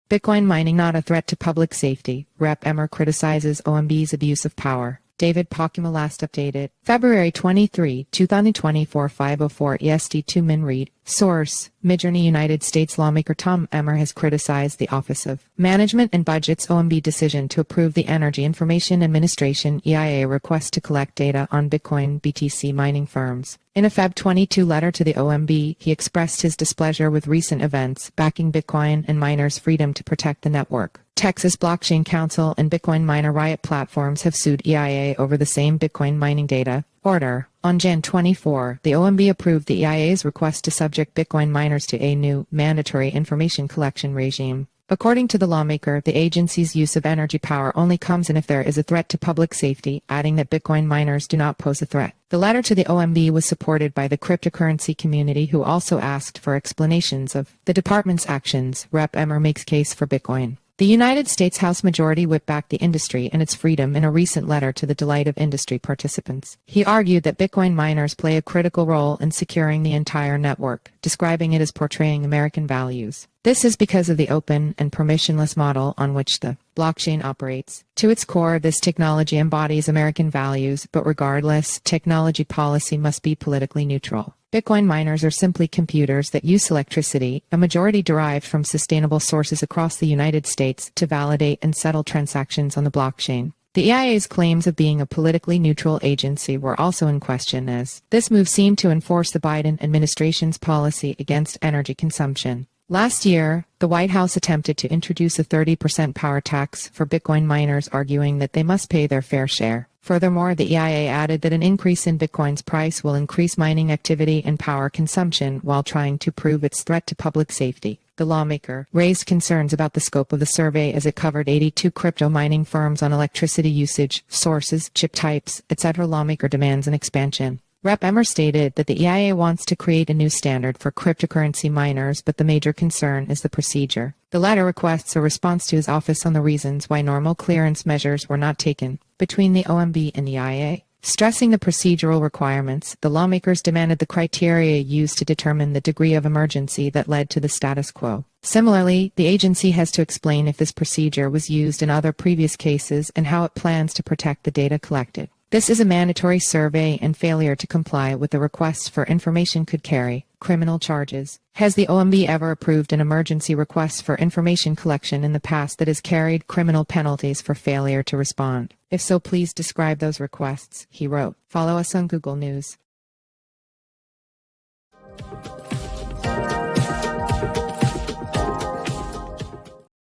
Bitcoin mining not a threat to public safety. Rep. Emmer criticizes OMB's abuse of power. David Pokima last updated. February 23, 2024, 5:04 EST 2 min read. Source: Midjourney. United States lawmaker Tom Emmer has criticized the Office of Management and Budget's OMB decision to approve the Energy Information Administration (EIA) request to collect data on Bitcoin BTC mining firms. In a Feb 22 letter to the OMB, he expressed his displeasure with recent events, backing Bitcoin and miners' freedom to protect the network. Texas Blockchain Counsil and Bitcoin miner Riot Platforms have sued EIA over the same Bitcoin mining data order. On Jan 24, the OMB approved the EIA's request to subject Bitcoin miners to a new mandatory information collection regime. According to the lawmaker, the agency's use of energy power only comes in if there is a threat to public safety, adding that Bitcoin miners do not pose a threat. The letter to the OMB was supported by the cryptocurrency community, who also asked for explanations of the department's actions. Rep. Emmer makes case for Bitcoin. The United States House Majority Whip backed the industry and its freedom in a recent letter to the delight of industry participants. He argued that Bitcoin miners play a critical role in securing the entire network, describing it as portraying American values. This is because of the open and permissionless model on which the blockchain operates. To its core, this technology embodies American values, but regardless, technology policy must be politically neutral. Bitcoin miners are simply computers that use electricity, a majority derived from sustainable sources across the United States, to validate and settle transactions on the blockchain. The EIA's claims of being a politically neutral agency were also in question, as this move seemed to enforce the Biden administration's policy against energy consumption. Last year, the White House attempted to introduce a 30% power tax for Bitcoin miners, arguing that they must pay their fair share. Furthermore, the EIA added that an increase in Bitcoin's price will increase mining activity and power consumption while trying to prove its threat to public safety. The lawmaker raised concerns about the scope of the survey, as it covered 82 crypto mining firms on electricity usage, sources, chip types, etc. Lawmaker demands an expansion. Rep. Emmer stated that the EIA wants to create a new standard for cryptocurrency miners, but the major concern is the procedure. The letter requests a response to his office on the reasons why normal clearance measures were not taken between the OMB and the EIA. Stressing the procedural requirements, the lawmakers demanded the criteria used to determine the degree of emergency that led to the status quo. Similarly, the agency has to explain if this procedure was used in other previous cases and how it plans to protect the data collected. This is a mandatory survey, and failure to comply with the requests for information could carry criminal charges. Has the OMB ever approved an emergency request for information collection in the past that has carried criminal penalties for failure to respond? If so, please describe those requests, he wrote. Follow us on Google News.